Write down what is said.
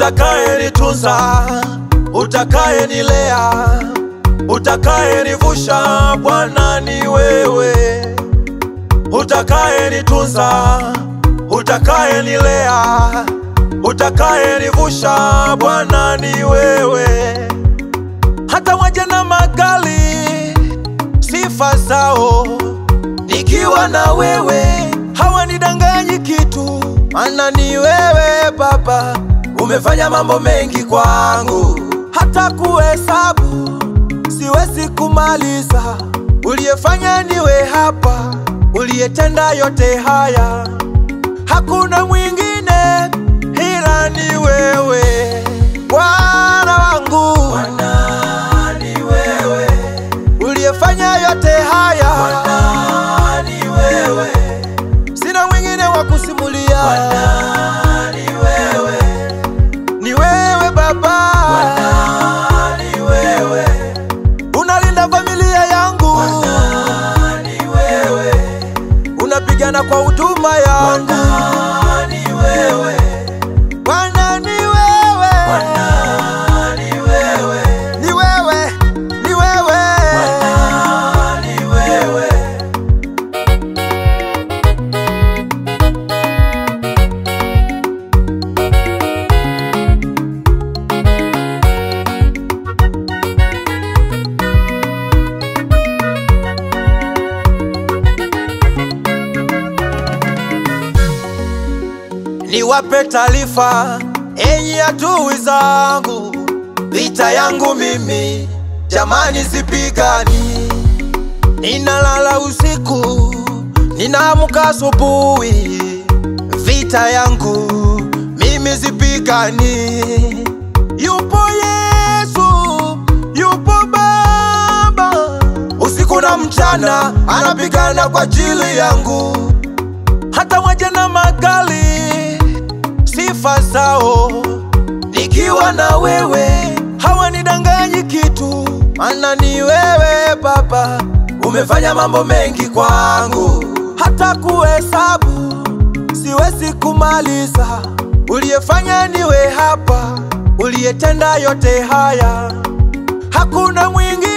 utakayenitunza, utakayenilea, utakayenivusha. Bwana ni wewe, utakayenitunza, utakayenilea, utakayenivusha. Bwana ni wewe. Hata waje na magali sifa zao, nikiwa na wewe hawanidanganyi kitu. Maana ni wewe Baba, umefanya mambo mengi kwangu, hata kuhesabu siwezi kumaliza. Uliyefanya niwe hapa, uliyetenda yote haya, hakuna mwingine ila ni wewe. Bwana wangu, Bwana ni wewe, uliyefanya yote haya. Bwana ni wewe, sina mwingine wa kusimulia. Bwana ni wewe, ni wewe Baba. Bwana ni wewe, unalinda familia yangu. Bwana ni wewe, unapigana kwa huduma yangu. Bwana ni wewe, Bwana ni wewe, Bwana ni wewe, ni wewe, ni wewe, Bwana ni wewe. Niwape taarifa enyi adui zangu, vita yangu mimi jamani sipigani. Ninalala usiku, ninaamka asubuhi, vita yangu mimi sipigani. Yupo Yesu, yupo Baba, usiku na mchana anapigana kwa ajili yangu. Hata waje na magali sifa zao, nikiwa na wewe hawanidanganyi kitu. Maana ni wewe Baba, umefanya mambo mengi kwangu, hata kuhesabu siwezi kumaliza. Uliyefanya niwe hapa, uliyetenda yote haya, hakuna mwingine